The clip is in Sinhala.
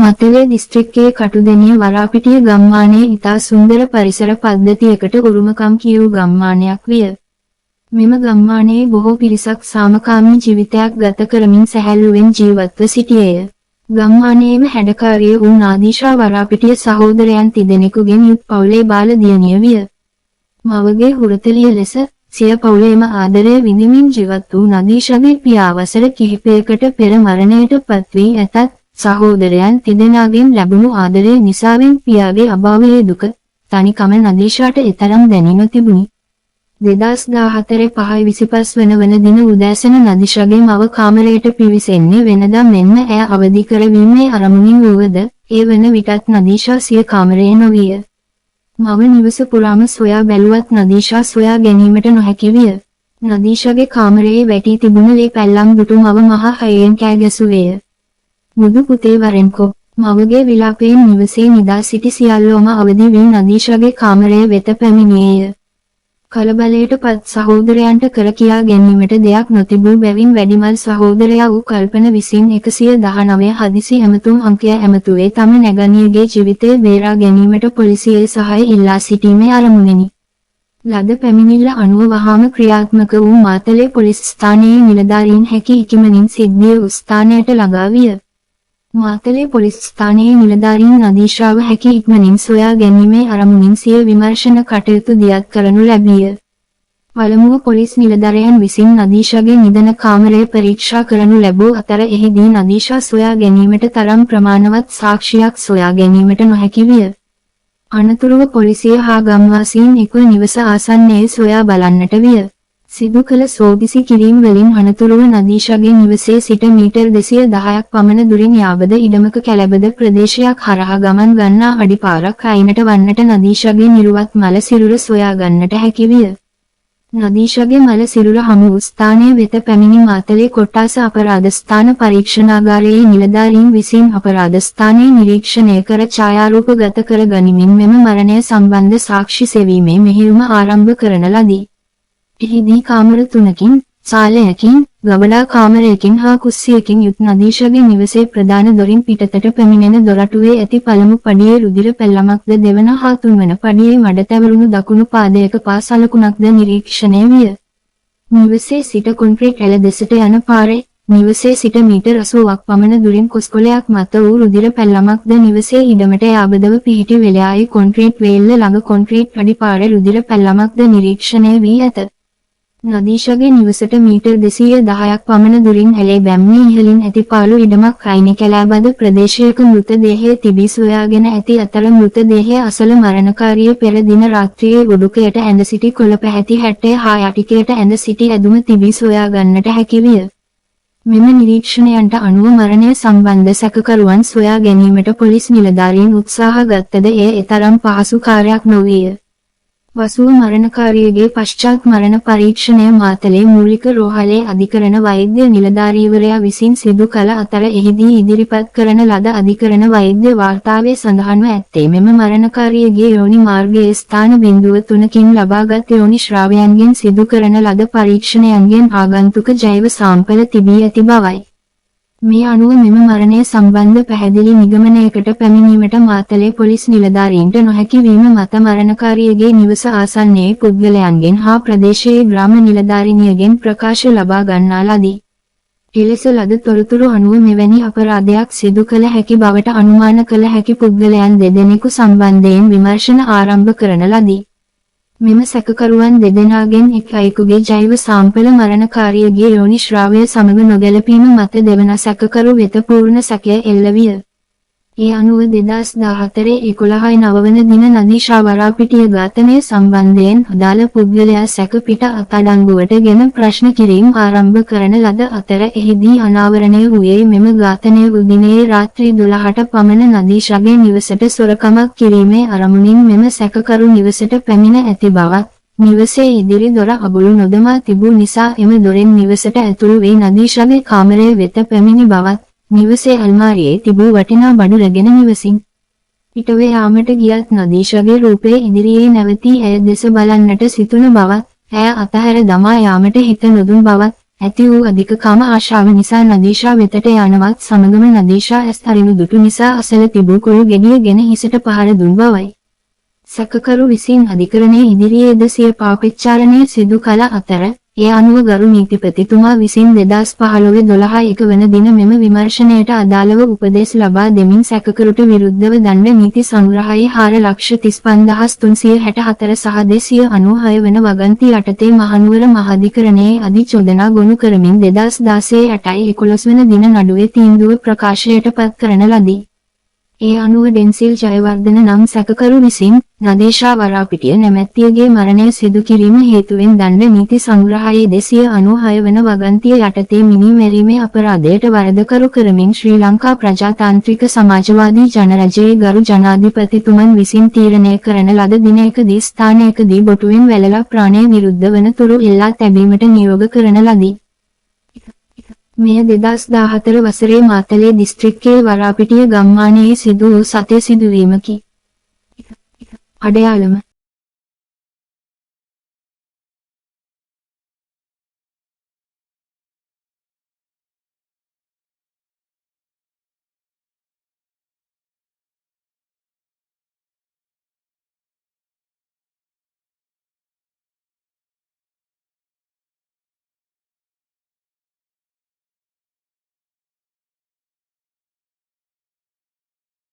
මාතලේ දිස්ත්‍රික්කයේ කටුදෙණිය වරාපිටිය ගම්මානයේ ඉතා සුන්දර පරිසර පද්ධතියකට උරුමකම් කියූ ගම්මානයක් විය. මෙම ගම්මානයේ බොහෝ පිරිසක් සාමකාමී ජීවිතයක් ගත කරමින් සැහැල්ලුවෙන් ජීවත්ව සිටියේය. ගම්මානයේම හැඩකාරිය වූ නාදීෂා වරාපිටිය සහෝදරයන් තිදෙනෙකුගෙන් යුත් පවුලේ බාල දියණිය විය. මවගේ හුරතලිය ලෙස සිය පවුලේම ආදරය විඳිමින් ජීවත් වූ නදීෂාගේ පියා වසර කිහිපයකට පෙර මරණයට පත් වී ඇතත් සහෝදරයන් තිදෙනාගෙන් ලැබුණු ආදරය නිසාවෙන් පියාගේ අභාවයේ දුක තනිකම නදීෂාට එතරම් දැනී නොතිබුණි. 2014 වන දින උදෑසන නදීෂාගේ මව කාමරයට පිවිසෙන්නේ වෙනදා මෙන්ම ඇය අවදි කරවීමේ අරමුණින් වූවද ඒ වන විටත් නදීෂා සිය කාමරයේ නොවිය. මව නිවස පුරාම සොයා බැලුවත් නදීෂා සොයා ගැනීමට නොහැකි විය. නදීෂාගේ කාමරයේ වැටී තිබුණ ලේ පැල්ලම් දුටු මව මහා හයෙන් කෑ ගැසුවේය. මුදු පුතේ වරෙන්කෝ. මවගේ විලාපයෙන් නිවසේ නිදා සිටි සියල්ලෝම අවදි වී නදීෂාගේ කාමරය වෙත පැමිණියේය. කලබලයට පත් සහෝදරයන්ට කර කියා ගැනීමට දෙයක් නොතිබූ බැවින් වැඩිමල් සහෝදරයා වූ කල්පන විසින් 119 හදිසි ඇමතුම් අංකය ඇමතුවේ තම නැගණියගේ ජීවිතය බේරා ගැනීමට පොලිසියේ සහාය ඉල්ලා සිටීමේ අරමුණෙනි. ලද පැමිණිල්ල අනුව වහාම ක්‍රියාත්මක වූ මාතලේ පොලිස් ස්ථානයේ නිලධාරීන් හැකි ඉක්මනින් සිද්ධිය වූ ස්ථානයට ළඟා විය. මාතලේ පොලිස් ස්ථානයේ නිලධාරීන් නදීෂාව හැකි ඉක්මනින් සොයා ගැනීමේ අරමුණින් සිය විමර්ශන කටයුතු දියත් කරනු ලැබිය. පළමුව පොලිස් නිලධාරියන් විසින් නදීෂාගේ නිදන කාමරය පරීක්ෂා කරනු ලැබූ අතර එහිදී නදීෂා සොයා ගැනීමට තරම් ප්‍රමාණවත් සාක්ෂියක් සොයා ගැනීමට නොහැකි විය. අනතුරුව පොලිසිය හා ගම්වාසීන් එක්ව නිවස ආසන්නයේ සොයා බලන්නට විය. සිදු කළ සෝදිසි කිරීම් වලින් අනතුරුව නදීෂාගේ නිවසේ සිට මීටර් 210ක් පමණ දුරින් යාබද ඉඩමක කැලැබද ප්‍රදේශයක් හරහා ගමන් ගන්නා අඩිපාරක් අයිනට වන්නට නදීෂාගේ නිරුවත් මල සිරුර සොයා ගන්නට හැකි විය. නදීෂාගේ මල සිරුර හමු වූ ස්ථානය වෙත පැමිණි මාතලේ කොට්ටාස අපරාධ ස්ථාන පරීක්ෂණාගාරයේ නිලධාරීන් විසින් අපරාධ ස්ථානයේ නිරීක්ෂණය කර ඡායාරූප ගත කර ගනිමින් මෙම මරණය සම්බන්ධ සාක්ෂි සෙවීමේ මෙහෙයුම ආරම්භ කරන ලදී. එහිදී කාමර 3කින්, සාලයකින්, ගබඩා කාමරයකින් හා කුස්සියකින් යුත් නදීෂාගේ නිවසේ ප්‍රධාන දොරින් පිටතට පැමිණෙන දොරටුවේ ඇති පළමු පඩියේ රුධිර පැල්ලමක්ද දෙවන හා තුන්වන පඩියේ මඩ තැවරුණු දකුණු පාදයක පා සලකුණක්ද නිරීක්ෂණය විය. නිවසේ සිට කොන්ක්‍රීට් ඇල දෙසට යන පාරේ නිවසේ සිට මීටර් 80ක් පමණ දුරින් කොස්කොලයක් මත වූ රුධිර පැල්ලමක්ද නිවසේ ඉඩමට යාබදව පිහිටි වෙලායි කොන්ක්‍රීට් වේල්ල ළඟ කොන්ක්‍රීට් අඩිපාරේ රුධිර පැල්ලමක්ද නිරීක්ෂණය වී ඇත. නදීෂාගේ නිවසට මීටර් 210ක් පමණ දුරින් ඇලේ බැම්මේ ඉහළින් ඇති පාළු ඉඩමක් අයිනේ කැලෑබද ප්‍රදේශයක මෘතදේහය තිබී සොයාගෙන ඇති අතර මෘතදේහය අසල මරණකාරිය පෙර දින රාත්‍රියේ උඩුකයට ඇඳ සිටි කොළ පැහැති හැට්ටය හා යටිකයට ඇඳ සිටි ඇඳුම තිබී සොයා ගන්නට හැකි විය. මෙම නිරීක්ෂණයන්ට අනුව මරණය සම්බන්ධ සැකකරුවන් සොයා ගැනීමට පොලිස් නිලධාරීන් උත්සාහ ගත්තද එය එතරම් පහසු කාර්යයක් නොවිය. වසුව මරණකාරියගේ පශ්චාත් මරණ පරීක්ෂණය මාතලේ මූලික රෝහලේ අධිකරණ වෛද්‍ය නිලධාරීවරයා විසින් සිදු කළ අතර එහිදී ඉදිරිපත් කරන ලද අධිකරණ වෛද්‍ය වාර්තාවේ සඳහන්ව ඇත්තේ මෙම මරණකාරියගේ යෝනි මාර්ගයේ ස්ථාන බිඳුව 3කින් ලබාගත් යෝනි ශ්‍රාවයන්ගෙන් සිදු කරන ලද පරීක්ෂණයන්ගෙන් ආගන්තුක ජෛව සාම්පල තිබී ඇති බවයි. මේ අනුව මෙම මරණය සම්බන්ධ පැහැදිලි නිගමනයකට පැමිණීමට මාතලේ පොලිස් නිලධාරීන්ට නොහැකි වීම මත මරණකාරියගේ නිවස ආසන්නයේ පුද්ගලයන්ගෙන් හා ප්‍රදේශයේ ග්‍රාම නිලධාරිනියගෙන් ප්‍රකාශ ලබා ගන්නා ලදී. එලෙස ලද තොරතුරු අනුව මෙවැනි අපරාධයක් සිදු කළ හැකි බවට අනුමාන කළ හැකි පුද්ගලයන් දෙදෙනෙකු සම්බන්ධයෙන් විමර්ශන ආරම්භ කරන ලදී. මෙම සැකකරුවන් දෙදෙනාගෙන් එක් අයෙකුගේ ජෛව සාම්පල මරණකාරියගේ යෝනි ශ්‍රාවය සමග නොගැලපීම මත දෙවන සැකකරු වෙත පූර්ණ සැකය එල්ල විය. ඒ අනුව 2014-11 වන දින නදීෂා වරාපිටිය ඝාතනය සම්බන්ධයෙන් අදාළ පුද්ගලයා සැක පිට අත්අඩංගුවට ගෙන ප්‍රශ්න කිරීම ආරම්භ කරන ලද අතර එහිදී අනාවරණය වූයේ මෙම ඝාතනය වූ දිනයේ රාත්‍රී 12ට පමණ නදීෂාගේ නිවසට සොරකමක් කිරීමේ අරමුණින් මෙම සැකකරු නිවසට පැමිණ ඇති බවත්, නිවසේ ඉදිරි දොර අබුළු නොදමා තිබූ නිසා එම දොරෙන් නිවසට ඇතුළු වී නදීෂාගේ කාමරය වෙත පැමිණි බවත්, නිවසේ අල්මාරියේ තිබූ වටිනා බඩු රැගෙන නිවසින් පිටවේ යාමට ගියත් නදීෂාගේ රූපය ඉදිරියේ නැවතී ඇය දෙස බලන්නට සිතුන බවත්, ඇය අතහැර දමා යාමට හිත නොදුන් බවත්, ඇති වූ අධික කාම ආශාව නිසා නදීෂා වෙතට යනවත් සමගම නදීෂා ඇස් අරිනු දුටු නිසා අසල තිබූ කුළු ගෙඩියගෙන හිසට පහර දුන් බවයි. සැකකරු විසින් අධිකරණයේ ඉදිරියේද සිය පාපච්චාරණය සිදු කළ අතර ඒ අනුව ගරු නීතිපතිතුමා විසින් 2015-12 වන දින මෙම විමර්ශනයට අදාළව උපදෙස් ලබා දෙමින් සැකකරුට විරුද්ධව දණ්ඩ නීති සංග්‍රහයේ 4,35,364 සහ 296 වන වගන්ති යටතේ මහනුවර මහාධිකරණයේ අධිචෝදනා ගොනු කරමින් 2016-8-11 වන දින නඩුවේ තීන්දුව ප්‍රකාශයට පත් කරන ලදී. ඒ අනුව ඩෙන්සිල් ජයවර්ධන නම් සැකකරු විසින් නදීෂා වරාපිටිය නැමැත්තියගේ මරණය සිදු කිරීම හේතුවෙන් දණ්ඩ නීති සංග්‍රහයේ 296 වන වගන්තිය යටතේ මිනී මැරීමේ අපරාධයට වරදකරු කරමින් ශ්‍රී ලංකා ප්‍රජාතාන්ත්‍රික සමාජවාදී ජනරජයේ ගරු ජනාධිපතිතුමන් විසින් තීරණය කරන ලද දිනයකදී ස්ථානයකදී බොටුවෙන් වැළලා ප්‍රාණය විරුද්ධ වන තුරු එල්ලා තැබීමට නියෝග කරන ලදී. මෙය 2014 වසරේ මාතලේ දිස්ත්‍රික්කයේ වරාපිටිය ගම්මානයේ සිදු වූ සතේ සිදුවීමකි. අඩයාලම